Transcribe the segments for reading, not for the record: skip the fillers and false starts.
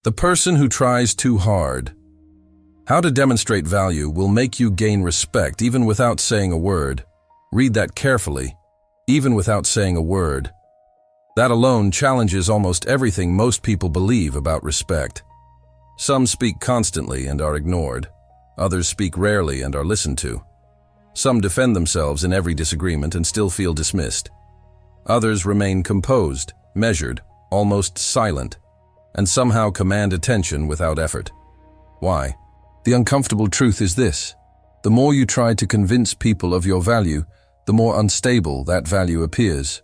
The person who tries too hard. How to demonstrate value will make you gain respect even without saying a word. Read that carefully. Even without saying a word. That alone challenges almost everything most people believe about respect. Some speak constantly and are ignored. Others speak rarely and are listened to. Some defend themselves in every disagreement and still feel dismissed. Others remain composed, measured, almost silent, and somehow command attention without effort. Why? The uncomfortable truth is this: the more you try to convince people of your value, the more unstable that value appears.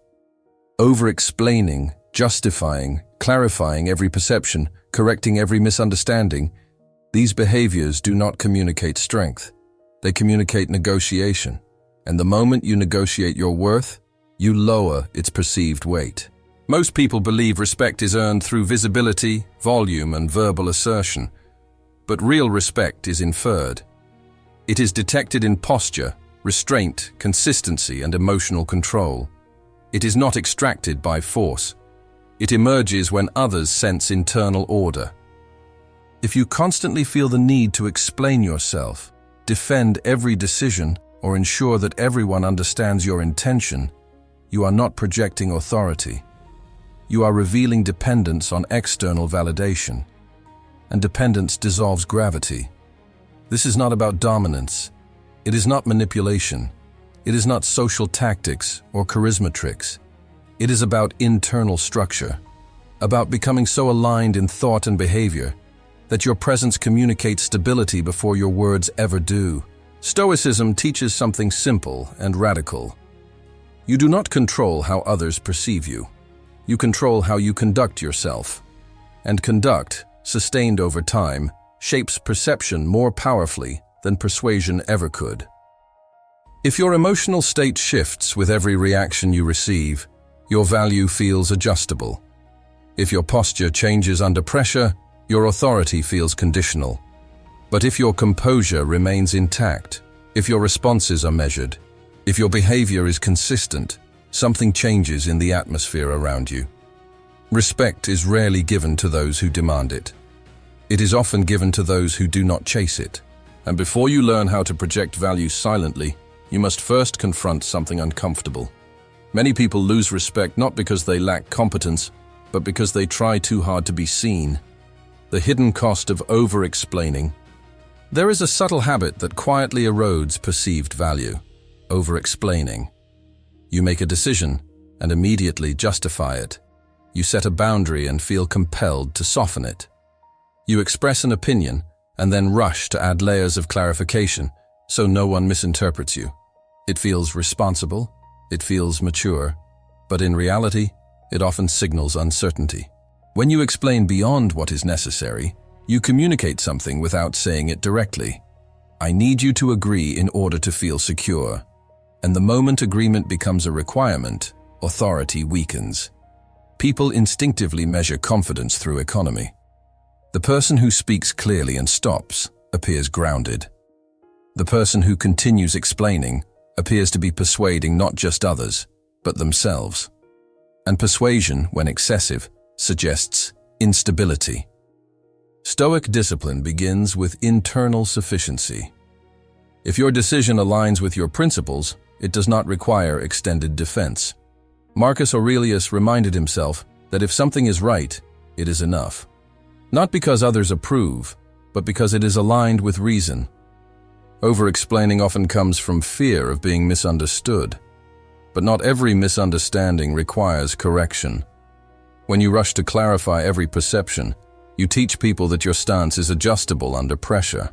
Over-explaining, justifying, clarifying every perception, correcting every misunderstanding, these behaviors do not communicate strength. They communicate negotiation. And the moment you negotiate your worth, you lower its perceived weight. Most people believe respect is earned through visibility, volume, and verbal assertion. But real respect is inferred. It is detected in posture, restraint, consistency, and emotional control. It is not extracted by force. It emerges when others sense internal order. If you constantly feel the need to explain yourself, defend every decision, or ensure that everyone understands your intention, you are not projecting authority. You are revealing dependence on external validation. And dependence dissolves gravity. This is not about dominance. It is not manipulation. It is not social tactics or charisma tricks. It is about internal structure, about becoming so aligned in thought and behavior that your presence communicates stability before your words ever do. Stoicism teaches something simple and radical. You do not control how others perceive you. You control how you conduct yourself. And conduct, sustained over time, shapes perception more powerfully than persuasion ever could. If your emotional state shifts with every reaction you receive, your value feels adjustable. If your posture changes under pressure, your authority feels conditional. But if your composure remains intact, if your responses are measured, if your behavior is consistent, something changes in the atmosphere around you. Respect is rarely given to those who demand it. It is often given to those who do not chase it. And before you learn how to project value silently, you must first confront something uncomfortable. Many people lose respect not because they lack competence, but because they try too hard to be seen. The hidden cost of over-explaining. There is a subtle habit that quietly erodes perceived value: over-explaining. You make a decision and immediately justify it. You set a boundary and feel compelled to soften it. You express an opinion and then rush to add layers of clarification so no one misinterprets you. It feels responsible, it feels mature, but in reality, it often signals uncertainty. When you explain beyond what is necessary, you communicate something without saying it directly. I need you to agree in order to feel secure. And the moment agreement becomes a requirement, authority weakens. People instinctively measure confidence through economy. The person who speaks clearly and stops appears grounded. The person who continues explaining appears to be persuading not just others, but themselves. And persuasion, when excessive, suggests instability. Stoic discipline begins with internal sufficiency. If your decision aligns with your principles, it does not require extended defense. Marcus Aurelius reminded himself that if something is right, it is enough. Not because others approve, but because it is aligned with reason. Over-explaining often comes from fear of being misunderstood. But not every misunderstanding requires correction. When you rush to clarify every perception, you teach people that your stance is adjustable under pressure.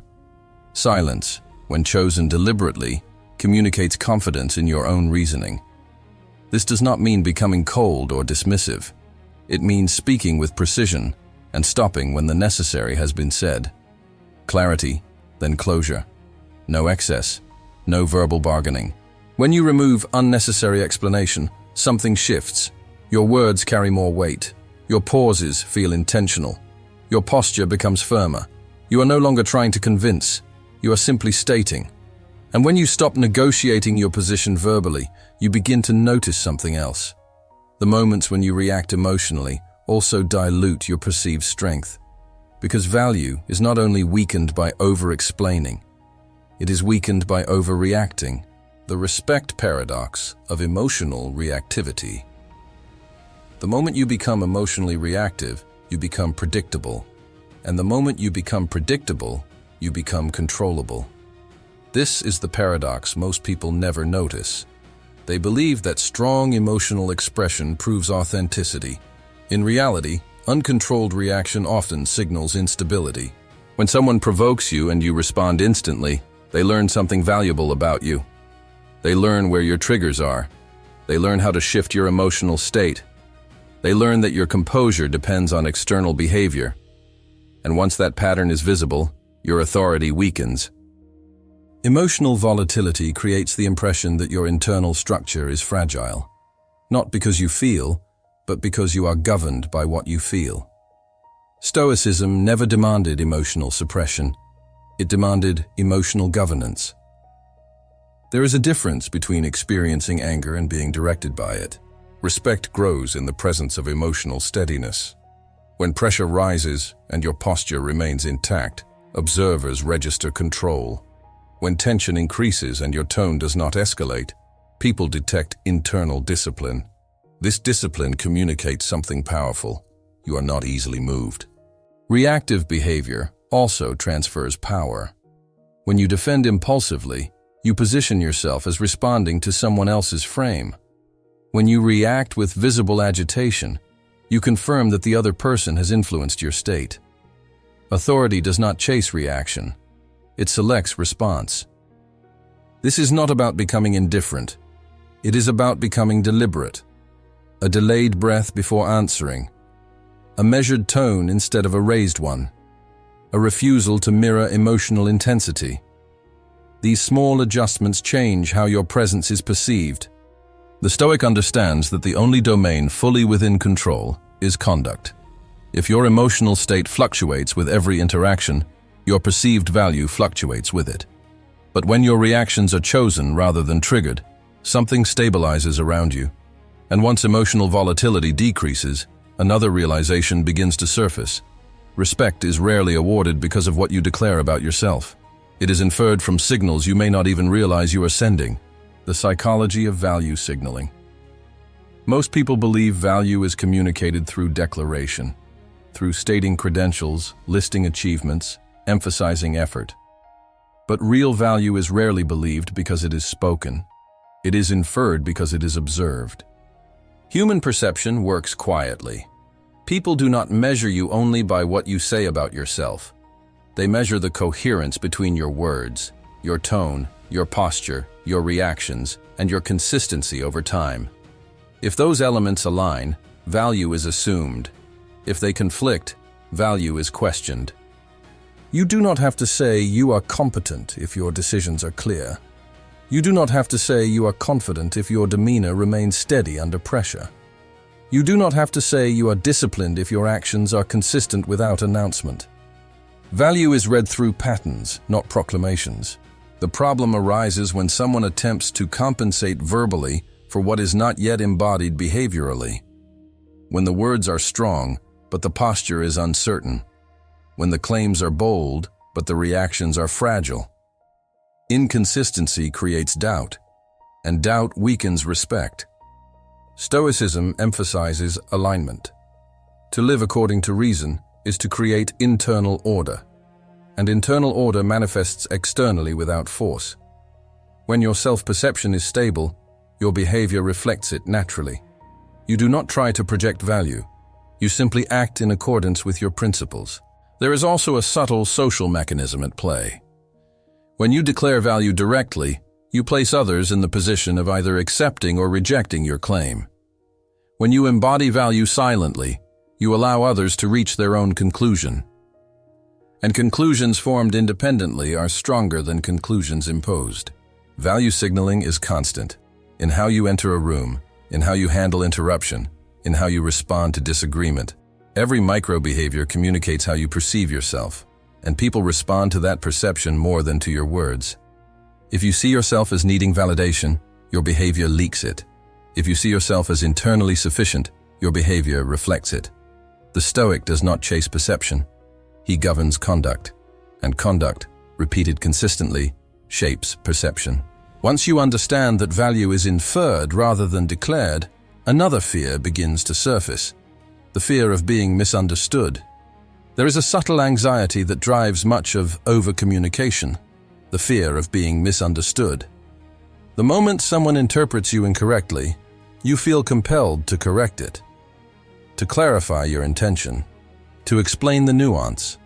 Silence, when chosen deliberately, communicates confidence in your own reasoning. This does not mean becoming cold or dismissive. It means speaking with precision and stopping when the necessary has been said. Clarity, then closure. No excess, no verbal bargaining. When you remove unnecessary explanation, something shifts. Your words carry more weight. Your pauses feel intentional. Your posture becomes firmer. You are no longer trying to convince. You are simply stating. And when you stop negotiating your position verbally, you begin to notice something else. The moments when you react emotionally also dilute your perceived strength. Because value is not only weakened by over-explaining, it is weakened by overreacting, the respect paradox of emotional reactivity. The moment you become emotionally reactive, you become predictable. And the moment you become predictable, you become controllable. This is the paradox most people never notice. They believe that strong emotional expression proves authenticity. In reality, uncontrolled reaction often signals instability. When someone provokes you and you respond instantly, they learn something valuable about you. They learn where your triggers are. They learn how to shift your emotional state. They learn that your composure depends on external behavior. And once that pattern is visible, your authority weakens. Emotional volatility creates the impression that your internal structure is fragile, not because you feel, but because you are governed by what you feel. Stoicism never demanded emotional suppression. It demanded emotional governance. There is a difference between experiencing anger and being directed by it. Respect grows in the presence of emotional steadiness. When pressure rises and your posture remains intact, observers register control. When tension increases and your tone does not escalate, people detect internal discipline. This discipline communicates something powerful. You are not easily moved. Reactive behavior also transfers power. When you defend impulsively, you position yourself as responding to someone else's frame. When you react with visible agitation, you confirm that the other person has influenced your state. Authority does not chase reaction. It selects response. This is not about becoming indifferent. It is about becoming deliberate. A delayed breath before answering. A measured tone instead of a raised one. A refusal to mirror emotional intensity. These small adjustments change how your presence is perceived. The Stoic understands that the only domain fully within control is conduct. If your emotional state fluctuates with every interaction, your perceived value fluctuates with it. But when your reactions are chosen rather than triggered, something stabilizes around you. And once emotional volatility decreases, another realization begins to surface. Respect is rarely awarded because of what you declare about yourself. It is inferred from signals you may not even realize you are sending. The psychology of value signaling. Most people believe value is communicated through declaration, through stating credentials, listing achievements, emphasizing effort. But real value is rarely believed because it is spoken. It is inferred because it is observed. Human perception works quietly. People do not measure you only by what you say about yourself. They measure the coherence between your words, your tone, your posture, your reactions, and your consistency over time. If those elements align, value is assumed. If they conflict, value is questioned. You do not have to say you are competent if your decisions are clear. You do not have to say you are confident if your demeanor remains steady under pressure. You do not have to say you are disciplined if your actions are consistent without announcement. Value is read through patterns, not proclamations. The problem arises when someone attempts to compensate verbally for what is not yet embodied behaviorally. When the words are strong, but the posture is uncertain. When the claims are bold, but the reactions are fragile. Inconsistency creates doubt, and doubt weakens respect. Stoicism emphasizes alignment. To live according to reason is to create internal order. And internal order manifests externally without force. When your self-perception is stable, your behavior reflects it naturally. You do not try to project value. You simply act in accordance with your principles. There is also a subtle social mechanism at play. When you declare value directly, you place others in the position of either accepting or rejecting your claim. When you embody value silently, you allow others to reach their own conclusion. And conclusions formed independently are stronger than conclusions imposed. Value signaling is constant. In how you enter a room, in how you handle interruption, in how you respond to disagreement. Every micro-behavior communicates how you perceive yourself, and people respond to that perception more than to your words. If you see yourself as needing validation, your behavior leaks it. If you see yourself as internally sufficient, your behavior reflects it. The Stoic does not chase perception. He governs conduct, and conduct, repeated consistently, shapes perception. Once you understand that value is inferred rather than declared, another fear begins to surface, the fear of being misunderstood. There is a subtle anxiety that drives much of over-communication, the fear of being misunderstood. The moment someone interprets you incorrectly, you feel compelled to correct it, to clarify your intention, to explain the nuance,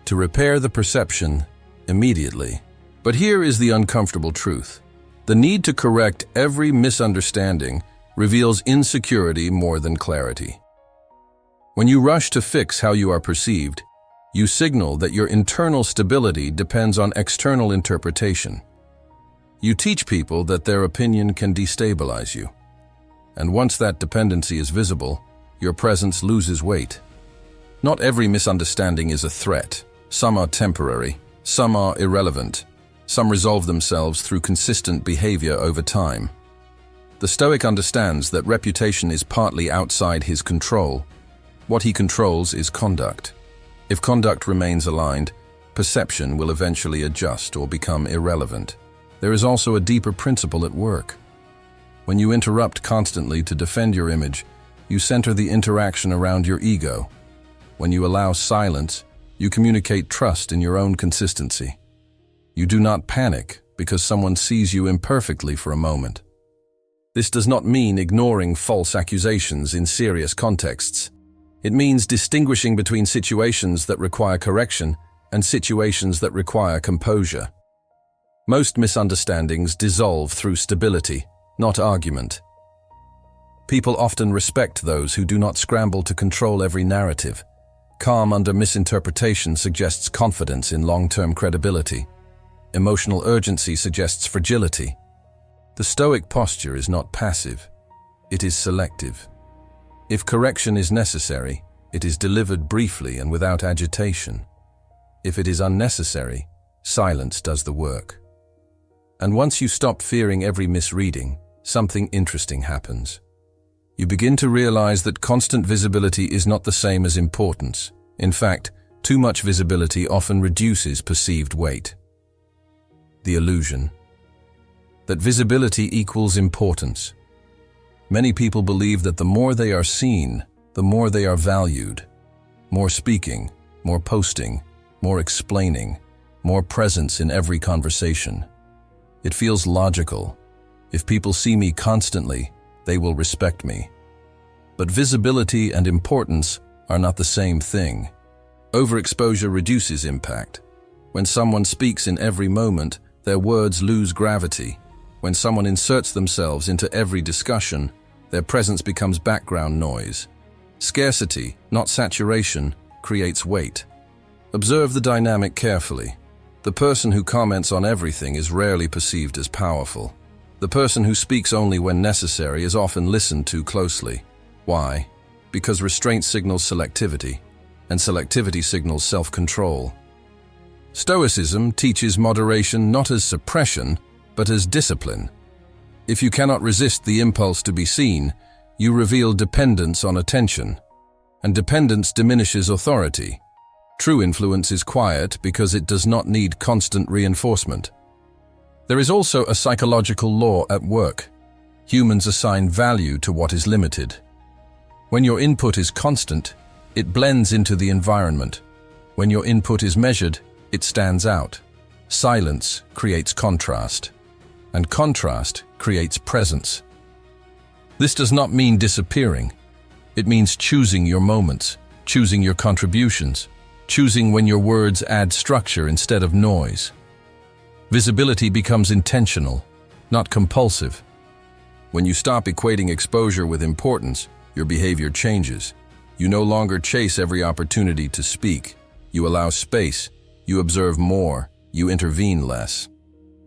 to repair the perception immediately. But here is the uncomfortable truth. The need to correct every misunderstanding reveals insecurity more than clarity. When you rush to fix how you are perceived, you signal that your internal stability depends on external interpretation. You teach people that their opinion can destabilize you. And once that dependency is visible, your presence loses weight. Not every misunderstanding is a threat. Some are temporary, some are irrelevant, some resolve themselves through consistent behavior over time. The Stoic understands that reputation is partly outside his control. What he controls is conduct. If conduct remains aligned, perception will eventually adjust or become irrelevant. There is also a deeper principle at work. When you interrupt constantly to defend your image, you center the interaction around your ego. When you allow silence, you communicate trust in your own consistency. You do not panic because someone sees you imperfectly for a moment. This does not mean ignoring false accusations in serious contexts. It means distinguishing between situations that require correction and situations that require composure. Most misunderstandings dissolve through stability, not argument. People often respect those who do not scramble to control every narrative. Calm under misinterpretation suggests confidence in long-term credibility. Emotional urgency suggests fragility. The Stoic posture is not passive, it is selective. If correction is necessary, it is delivered briefly and without agitation. If it is unnecessary, silence does the work. And once you stop fearing every misreading, something interesting happens. You begin to realize that constant visibility is not the same as importance. In fact, too much visibility often reduces perceived weight. The illusion that visibility equals importance. Many people believe that the more they are seen, the more they are valued. More speaking, more posting, more explaining, more presence in every conversation. It feels logical. If people see me constantly, they will respect me. But visibility and importance are not the same thing. Overexposure reduces impact. When someone speaks in every moment, their words lose gravity. When someone inserts themselves into every discussion, their presence becomes background noise. Scarcity, not saturation, creates weight. Observe the dynamic carefully. The person who comments on everything is rarely perceived as powerful. The person who speaks only when necessary is often listened to closely. Why? Because restraint signals selectivity, and selectivity signals self-control. Stoicism teaches moderation not as suppression, but as discipline. If you cannot resist the impulse to be seen, you reveal dependence on attention, and dependence diminishes authority. True influence is quiet because it does not need constant reinforcement. There is also a psychological law at work. Humans assign value to what is limited. When your input is constant, it blends into the environment. When your input is measured, it stands out. Silence creates contrast, and contrast creates presence. This does not mean disappearing. It means choosing your moments, choosing your contributions, choosing when your words add structure instead of noise. Visibility becomes intentional, not compulsive. When you stop equating exposure with importance, your behavior changes. You no longer chase every opportunity to speak. You allow space. You observe more. You intervene less.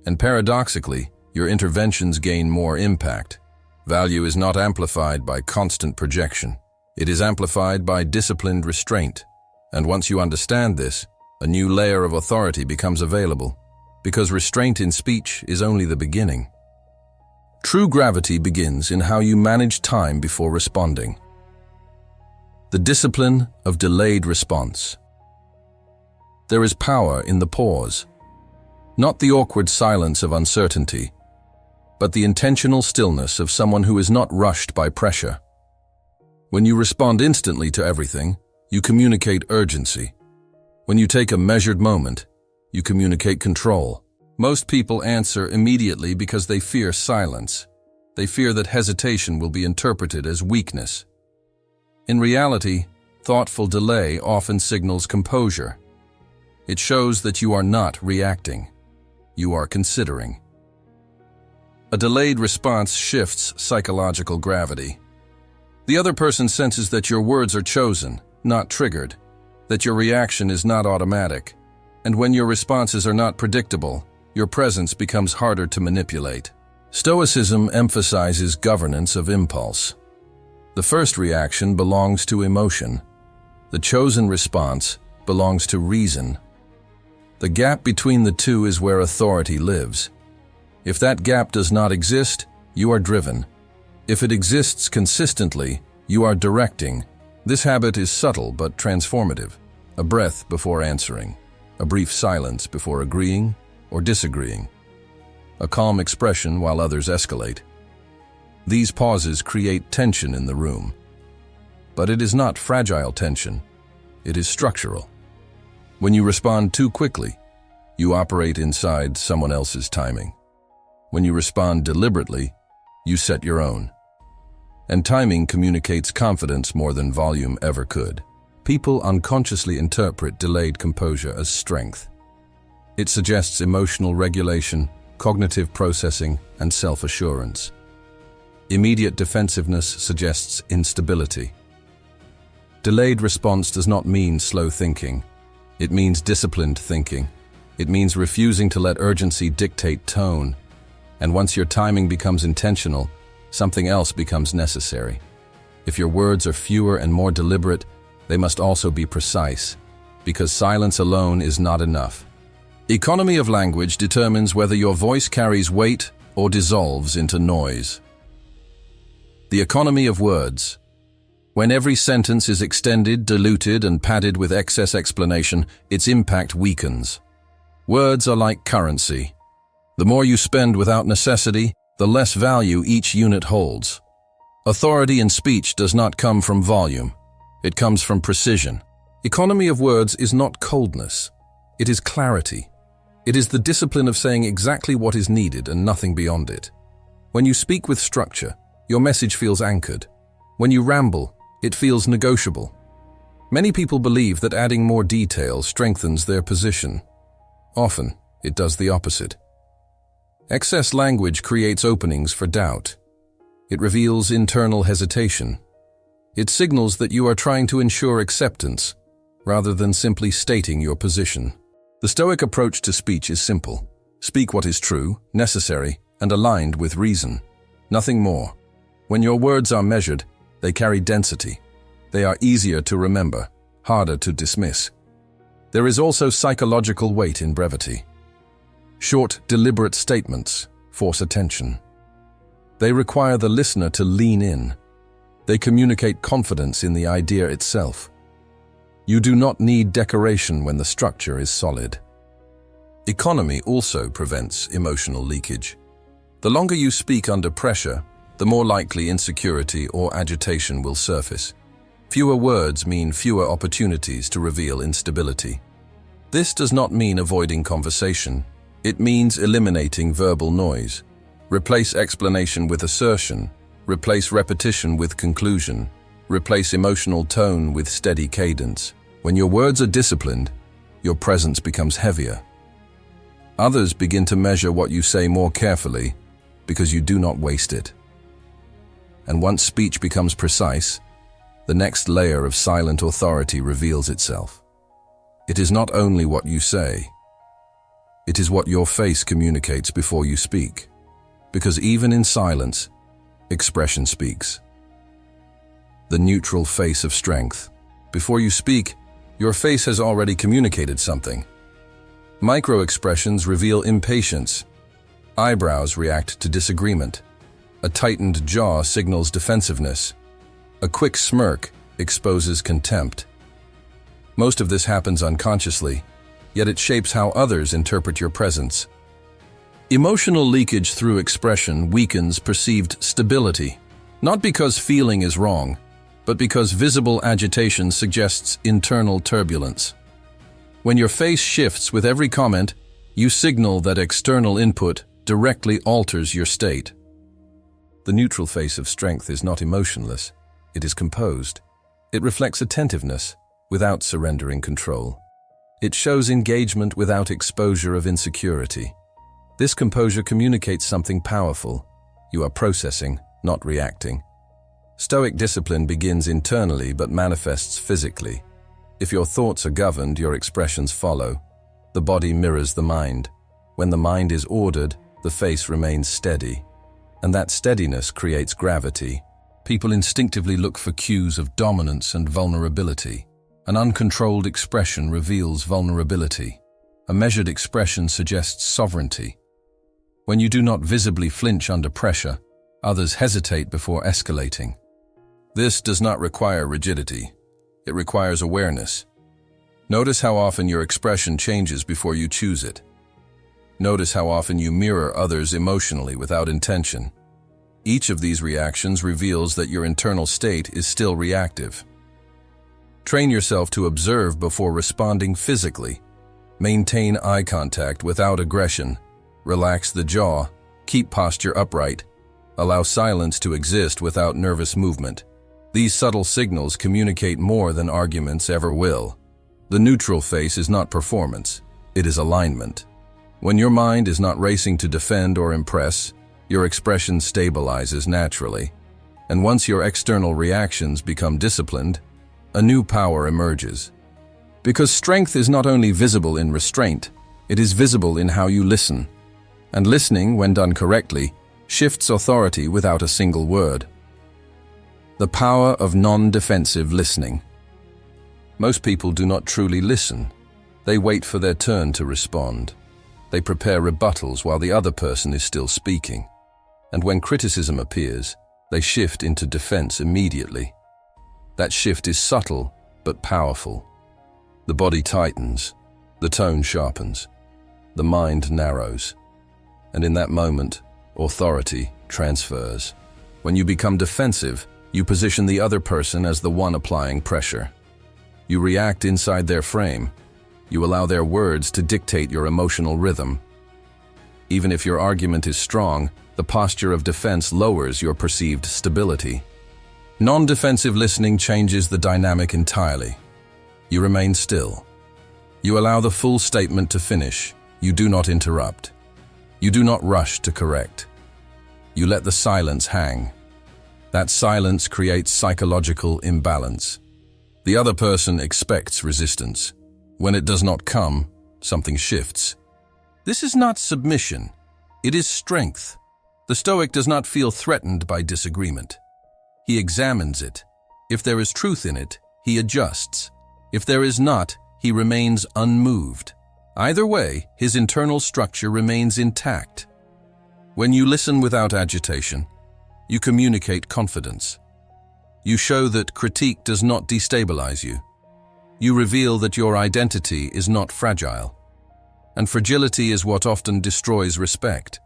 And paradoxically, your interventions gain more impact. Value is not amplified by constant projection. It is amplified by disciplined restraint. And once you understand this, a new layer of authority becomes available, because restraint in speech is only the beginning. True gravity begins in how you manage time before responding. The discipline of delayed response. There is power in the pause. Not the awkward silence of uncertainty, but the intentional stillness of someone who is not rushed by pressure. When you respond instantly to everything, you communicate urgency. When you take a measured moment, you communicate control. Most people answer immediately because they fear silence. They fear that hesitation will be interpreted as weakness. In reality, thoughtful delay often signals composure. It shows that you are not reacting. You are considering. A delayed response shifts psychological gravity. The other person senses that your words are chosen, not triggered, that your reaction is not automatic, and when your responses are not predictable, your presence becomes harder to manipulate. Stoicism emphasizes governance of impulse. The first reaction belongs to emotion. The chosen response belongs to reason. The gap between the two is where authority lives. If that gap does not exist, you are driven. If it exists consistently, you are directing. This habit is subtle but transformative. A breath before answering, a brief silence before agreeing or disagreeing, a calm expression while others escalate. These pauses create tension in the room. But it is not fragile tension, it is structural. When you respond too quickly, you operate inside someone else's timing. When you respond deliberately, you set your own. And timing communicates confidence more than volume ever could. People unconsciously interpret delayed composure as strength. It suggests emotional regulation, cognitive processing, and self-assurance. Immediate defensiveness suggests instability. Delayed response does not mean slow thinking. It means disciplined thinking. It means refusing to let urgency dictate tone. And once your timing becomes intentional, something else becomes necessary. If your words are fewer and more deliberate, they must also be precise, because silence alone is not enough. Economy of language determines whether your voice carries weight or dissolves into noise. The economy of words. When every sentence is extended, diluted, and padded with excess explanation, its impact weakens. Words are like currency. The more you spend without necessity, the less value each unit holds. Authority in speech does not come from volume. It comes from precision. Economy of words is not coldness. It is clarity. It is the discipline of saying exactly what is needed and nothing beyond it. When you speak with structure, your message feels anchored. When you ramble, it feels negotiable. Many people believe that adding more detail strengthens their position. Often, it does the opposite. Excess language creates openings for doubt. It reveals internal hesitation. It signals that you are trying to ensure acceptance, rather than simply stating your position. The Stoic approach to speech is simple. Speak what is true, necessary, and aligned with reason. Nothing more. When your words are measured, they carry density. They are easier to remember, harder to dismiss. There is also psychological weight in brevity. Short, deliberate statements force attention. They require the listener to lean in. They communicate confidence in the idea itself. You do not need decoration when the structure is solid. Economy also prevents emotional leakage. The longer you speak under pressure, the more likely insecurity or agitation will surface. Fewer words mean fewer opportunities to reveal instability. This does not mean avoiding conversation. It means eliminating verbal noise. Replace explanation with assertion. Replace repetition with conclusion. Replace emotional tone with steady cadence. When your words are disciplined, your presence becomes heavier. Others begin to measure what you say more carefully because you do not waste it. And once speech becomes precise, the next layer of silent authority reveals itself. It is not only what you say, it is what your face communicates before you speak. Because even in silence, expression speaks. The neutral face of strength. Before you speak, your face has already communicated something. Micro-expressions reveal impatience. Eyebrows react to disagreement. A tightened jaw signals defensiveness. A quick smirk exposes contempt. Most of this happens unconsciously, yet it shapes how others interpret your presence. Emotional leakage through expression weakens perceived stability, not because feeling is wrong, but because visible agitation suggests internal turbulence. When your face shifts with every comment, you signal that external input directly alters your state. The neutral face of strength is not emotionless, it is composed. It reflects attentiveness without surrendering control. It shows engagement without exposure of insecurity. This composure communicates something powerful. You are processing, not reacting. Stoic discipline begins internally but manifests physically. If your thoughts are governed, your expressions follow. The body mirrors the mind. When the mind is ordered, the face remains steady. And that steadiness creates gravity. People instinctively look for cues of dominance and vulnerability. An uncontrolled expression reveals vulnerability. A measured expression suggests sovereignty. When you do not visibly flinch under pressure, others hesitate before escalating. This does not require rigidity. It requires awareness. Notice how often your expression changes before you choose it. Notice how often you mirror others emotionally without intention. Each of these reactions reveals that your internal state is still reactive. Train yourself to observe before responding physically. Maintain eye contact without aggression. Relax the jaw. Keep posture upright. Allow silence to exist without nervous movement. These subtle signals communicate more than arguments ever will. The neutral face is not performance, it is alignment. When your mind is not racing to defend or impress, your expression stabilizes naturally. And once your external reactions become disciplined, a new power emerges. Because strength is not only visible in restraint, it is visible in how you listen. And listening, when done correctly, shifts authority without a single word. The power of non-defensive listening. Most people do not truly listen. They wait for their turn to respond. They prepare rebuttals while the other person is still speaking. And when criticism appears, they shift into defense immediately. That shift is subtle but powerful. The body tightens, the tone sharpens, the mind narrows. And in that moment, authority transfers. When you become defensive, you position the other person as the one applying pressure. You react inside their frame. You allow their words to dictate your emotional rhythm. Even if your argument is strong, the posture of defense lowers your perceived stability. Non-defensive listening changes the dynamic entirely. You remain still. You allow the full statement to finish. You do not interrupt. You do not rush to correct. You let the silence hang. That silence creates psychological imbalance. The other person expects resistance. When it does not come, something shifts. This is not submission. It is strength. The Stoic does not feel threatened by disagreement. He examines it. If there is truth in it, he adjusts. If there is not, he remains unmoved. Either way, his internal structure remains intact. When you listen without agitation, you communicate confidence. You show that critique does not destabilize you. You reveal that your identity is not fragile. And fragility is what often destroys respect.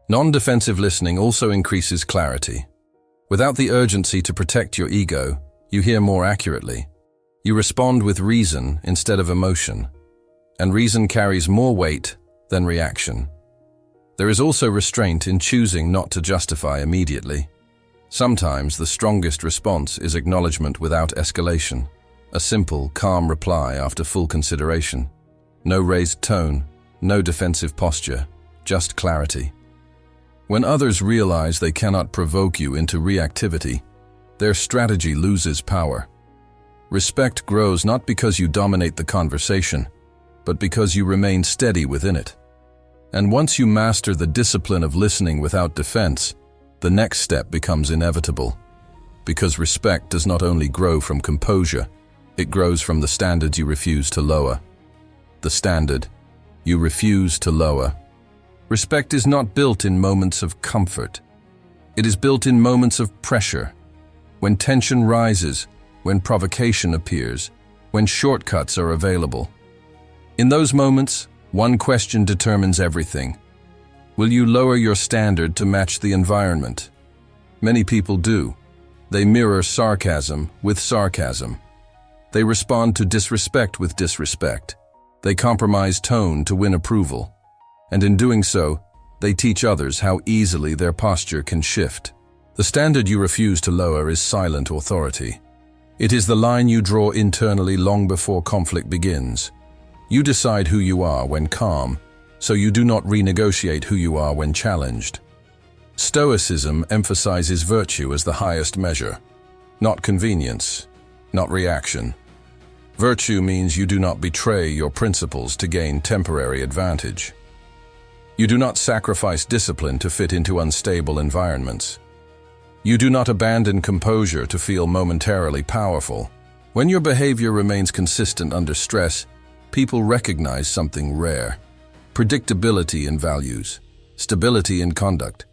Non-defensive listening also increases clarity. Without the urgency to protect your ego, you hear more accurately. You respond with reason instead of emotion. And reason carries more weight than reaction. There is also restraint in choosing not to justify immediately. Sometimes the strongest response is acknowledgement without escalation, a simple, calm reply after full consideration. No raised tone, no defensive posture, just clarity. When others realize they cannot provoke you into reactivity, their strategy loses power. Respect grows not because you dominate the conversation, but because you remain steady within it. And once you master the discipline of listening without defense, the next step becomes inevitable. Because respect does not only grow from composure, it grows from the standards you refuse to lower. The standard you refuse to lower. Respect is not built in moments of comfort. It is built in moments of pressure. When tension rises, when provocation appears, when shortcuts are available. In those moments, one question determines everything. Will you lower your standard to match the environment? Many people do. They mirror sarcasm with sarcasm. They respond to disrespect with disrespect. They compromise tone to win approval. And in doing so, they teach others how easily their posture can shift. The standard you refuse to lower is silent authority. It is the line you draw internally long before conflict begins. You decide who you are when calm, so you do not renegotiate who you are when challenged. Stoicism emphasizes virtue as the highest measure, not convenience, not reaction. Virtue means you do not betray your principles to gain temporary advantage. You do not sacrifice discipline to fit into unstable environments. You do not abandon composure to feel momentarily powerful. When your behavior remains consistent under stress, people recognize something rare: predictability in values, stability in conduct.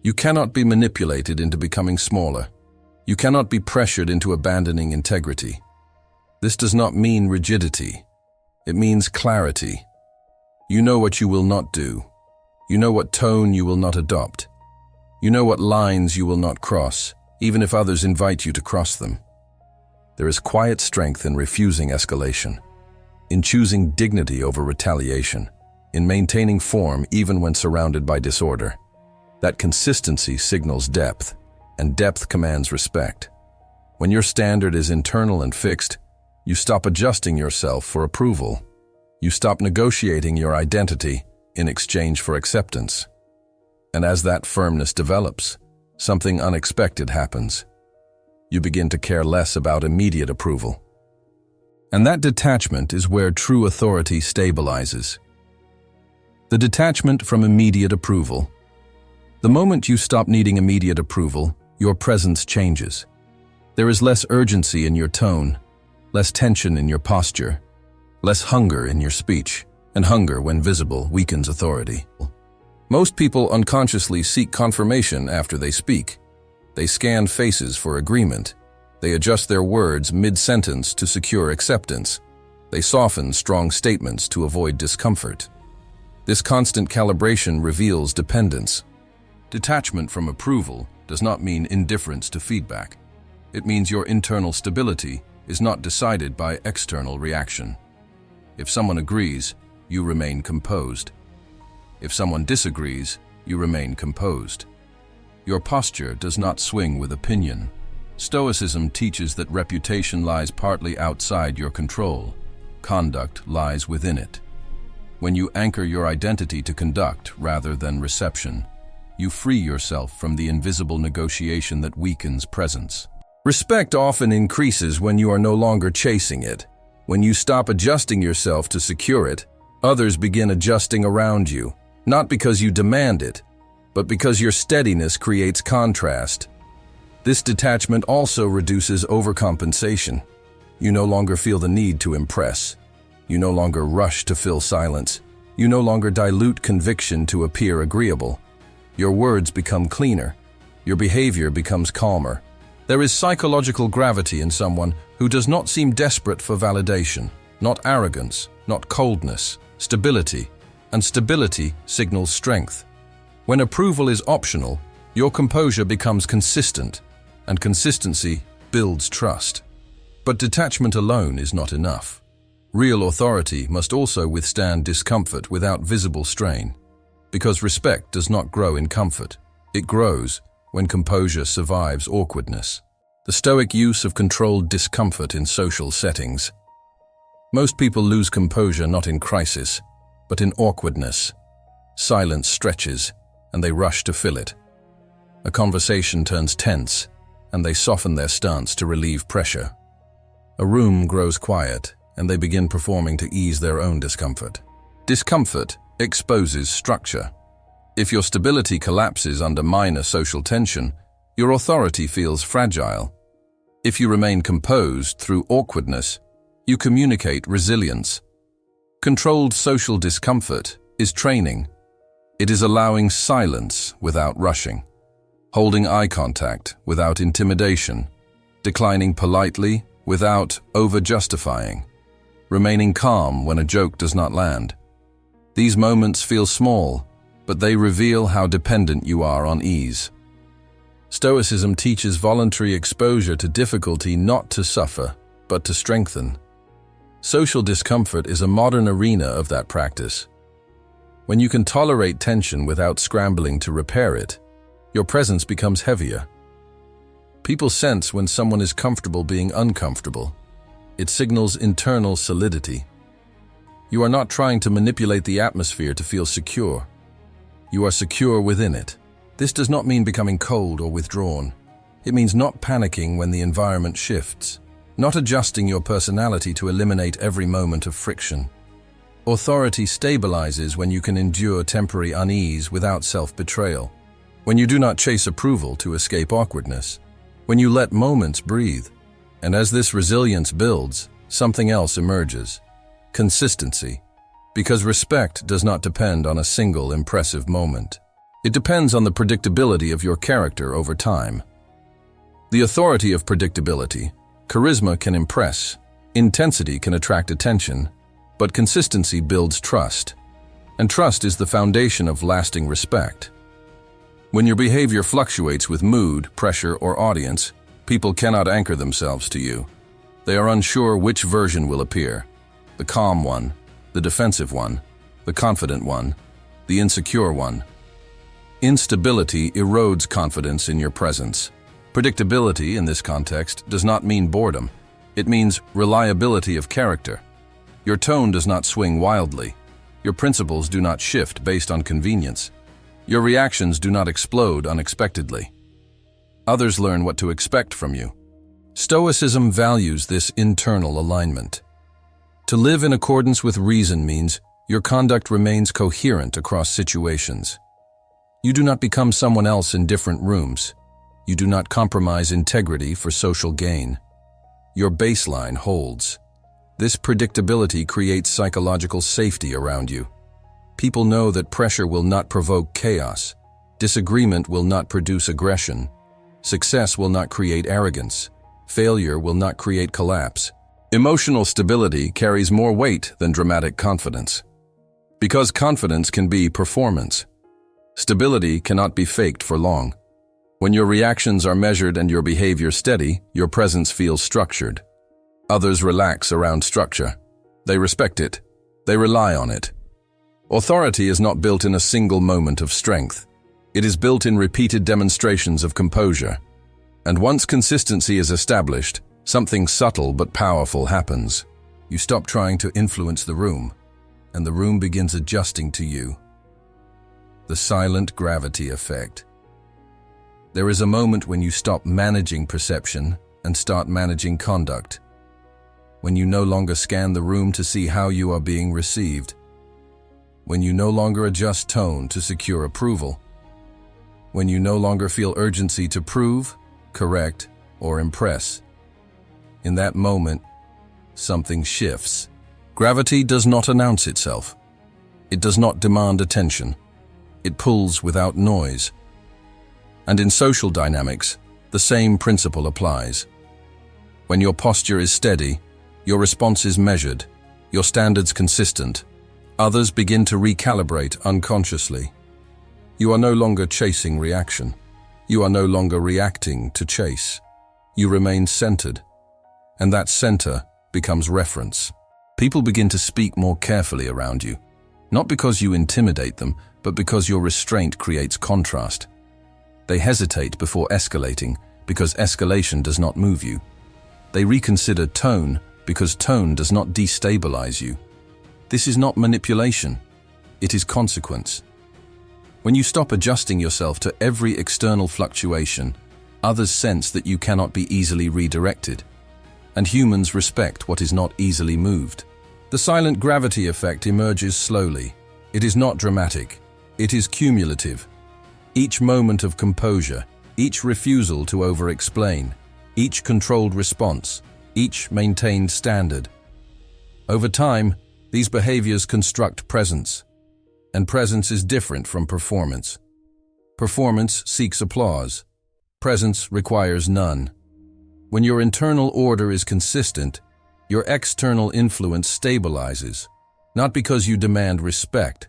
You cannot be manipulated into becoming smaller. You cannot be pressured into abandoning integrity. This does not mean rigidity. It means clarity. You know what you will not do. You know what tone you will not adopt. You know what lines you will not cross, even if others invite you to cross them. There is quiet strength in refusing escalation, in choosing dignity over retaliation, in maintaining form even when surrounded by disorder. That consistency signals depth, and depth commands respect. When your standard is internal and fixed, you stop adjusting yourself for approval. You stop negotiating your identity in exchange for acceptance. And as that firmness develops, something unexpected happens. You begin to care less about immediate approval. And that detachment is where true authority stabilizes. The detachment from immediate approval. The moment you stop needing immediate approval, your presence changes. There is less urgency in your tone, less tension in your posture, less hunger in your speech, and hunger, when visible, weakens authority. Most people unconsciously seek confirmation after they speak. They scan faces for agreement. They adjust their words mid-sentence to secure acceptance. They soften strong statements to avoid discomfort. This constant calibration reveals dependence. Detachment from approval does not mean indifference to feedback. It means your internal stability is not decided by external reaction. If someone agrees, you remain composed. If someone disagrees, you remain composed. Your posture does not swing with opinion. Stoicism teaches that reputation lies partly outside your control. Conduct lies within it. When you anchor your identity to conduct rather than reception, you free yourself from the invisible negotiation that weakens presence. Respect often increases when you are no longer chasing it. When you stop adjusting yourself to secure it, others begin adjusting around you, not because you demand it, but because your steadiness creates contrast. This detachment also reduces overcompensation. You no longer feel the need to impress. You no longer rush to fill silence. You no longer dilute conviction to appear agreeable. Your words become cleaner. Your behavior becomes calmer. There is psychological gravity in someone who does not seem desperate for validation, not arrogance, not coldness, stability, and stability signals strength. When approval is optional, your composure becomes consistent, and consistency builds trust. But detachment alone is not enough. Real authority must also withstand discomfort without visible strain, because respect does not grow in comfort. It grows when composure survives awkwardness. The Stoic use of controlled discomfort in social settings. Most people lose composure not in crisis, but in awkwardness. Silence stretches, and they rush to fill it. A conversation turns tense, and they soften their stance to relieve pressure. A room grows quiet, and they begin performing to ease their own discomfort. Discomfort exposes structure. If your stability collapses under minor social tension, your authority feels fragile. If you remain composed through awkwardness, you communicate resilience. Controlled social discomfort is training. It is allowing silence without rushing, holding eye contact without intimidation, declining politely without over-justifying. remaining calm when a joke does not land. These moments feel small, but they reveal how dependent you are on ease. Stoicism teaches voluntary exposure to difficulty not to suffer, but to strengthen. Social discomfort is a modern arena of that practice. When you can tolerate tension without scrambling to repair it, your presence becomes heavier. People sense when someone is comfortable being uncomfortable. It signals internal solidity. You are not trying to manipulate the atmosphere to feel secure. You are secure within it. This does not mean becoming cold or withdrawn. It means not panicking when the environment shifts, not adjusting your personality to eliminate every moment of friction. Authority stabilizes when you can endure temporary unease without self-betrayal, when you do not chase approval to escape awkwardness, when you let moments breathe. And as this resilience builds, something else emerges: consistency. Because respect does not depend on a single impressive moment. It depends on the predictability of your character over time. The authority of predictability, charisma can impress, intensity can attract attention, but consistency builds trust, and trust is the foundation of lasting respect. When your behavior fluctuates with mood, pressure, or audience, people cannot anchor themselves to you. They are unsure which version will appear: the calm one, the defensive one, the confident one, the insecure one. Instability erodes confidence in your presence. Predictability in this context does not mean boredom. It means reliability of character. Your tone does not swing wildly. Your principles do not shift based on convenience. Your reactions do not explode unexpectedly. Others learn what to expect from you. Stoicism values this internal alignment. To live in accordance with reason means your conduct remains coherent across situations. You do not become someone else in different rooms. You do not compromise integrity for social gain. Your baseline holds. This predictability creates psychological safety around you. People know that pressure will not provoke chaos. Disagreement will not produce aggression. Success will not create arrogance. Failure will not create collapse. Emotional stability carries more weight than dramatic confidence. Because confidence can be performance. Stability cannot be faked for long. When your reactions are measured and your behavior steady, your presence feels structured. Others relax around structure. They respect it. They rely on it. Authority is not built in a single moment of strength. It is built in repeated demonstrations of composure. And once consistency is established, something subtle but powerful happens. You stop trying to influence the room, and the room begins adjusting to you. The silent gravity effect. There is a moment when you stop managing perception and start managing conduct. When you no longer scan the room to see how you are being received. When you no longer adjust tone to secure approval. When you no longer feel urgency to prove, correct, or impress. In that moment, something shifts. Gravity does not announce itself. It does not demand attention. It pulls without noise. And in social dynamics, the same principle applies. When your posture is steady, your response is measured, your standards consistent, others begin to recalibrate unconsciously. You are no longer chasing reaction. You are no longer reacting to chase. You remain centered, and that center becomes reference. People begin to speak more carefully around you, not because you intimidate them, but because your restraint creates contrast. They hesitate before escalating because escalation does not move you. They reconsider tone because tone does not destabilize you. This is not manipulation. It is consequence. When you stop adjusting yourself to every external fluctuation, others sense that you cannot be easily redirected, and humans respect what is not easily moved. The silent gravity effect emerges slowly. It is not dramatic. It is cumulative. Each moment of composure, each refusal to over-explain, each controlled response, each maintained standard. Over time, these behaviors construct presence, and presence is different from performance. Performance seeks applause. Presence requires none. When your internal order is consistent, Your external influence stabilizes, not because you demand respect,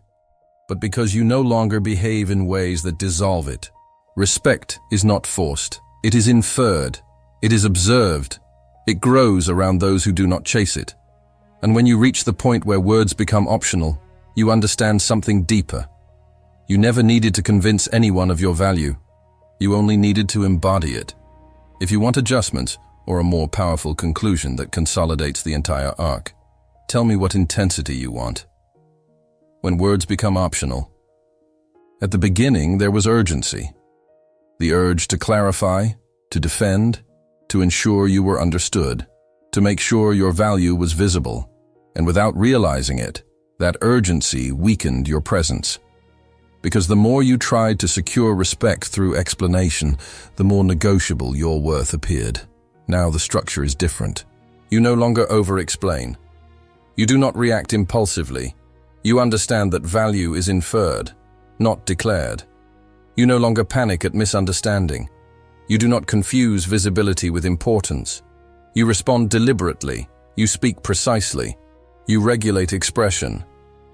but because you no longer behave in ways that dissolve it. Respect is not forced. It is inferred. It is observed. It grows around those who do not chase it. And when you reach the point where words become optional, you understand something deeper. You never needed to convince anyone of your value. You only needed to embody it. If you want adjustments, or a more powerful conclusion that consolidates the entire arc, tell me what intensity you want. When words become optional. At the beginning, there was urgency. The urge to clarify, to defend, to ensure you were understood, to make sure your value was visible. And without realizing it, that urgency weakened your presence. Because the more you tried to secure respect through explanation, the more negotiable your worth appeared. Now the structure is different. You no longer over-explain. You do not react impulsively. You understand that value is inferred, not declared. You no longer panic at misunderstanding. You do not confuse visibility with importance. You respond deliberately. You speak precisely. You regulate expression.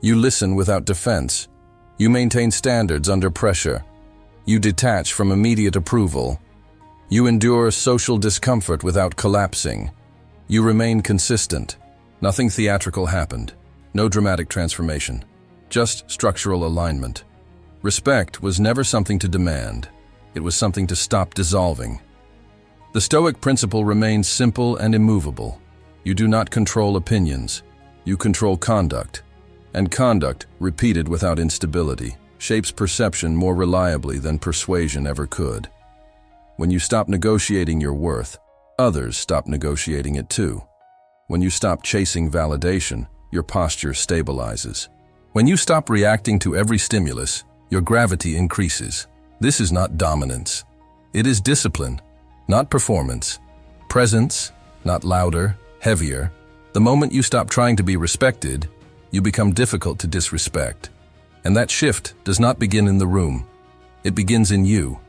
You listen without defense. You maintain standards under pressure. You detach from immediate approval. You endure social discomfort without collapsing. You remain consistent. Nothing theatrical happened. No dramatic transformation. Just structural alignment. Respect was never something to demand. It was something to stop dissolving. The Stoic principle remains simple and immovable. You do not control opinions. You control conduct. And conduct, repeated without instability, shapes perception more reliably than persuasion ever could. When you stop negotiating your worth, others stop negotiating it too. When you stop chasing validation, your posture stabilizes. When you stop reacting to every stimulus, your gravity increases. This is not dominance. It is discipline, not performance. Presence, not louder, heavier. The moment you stop trying to be respected, you become difficult to disrespect. And that shift does not begin in the room. It begins in you.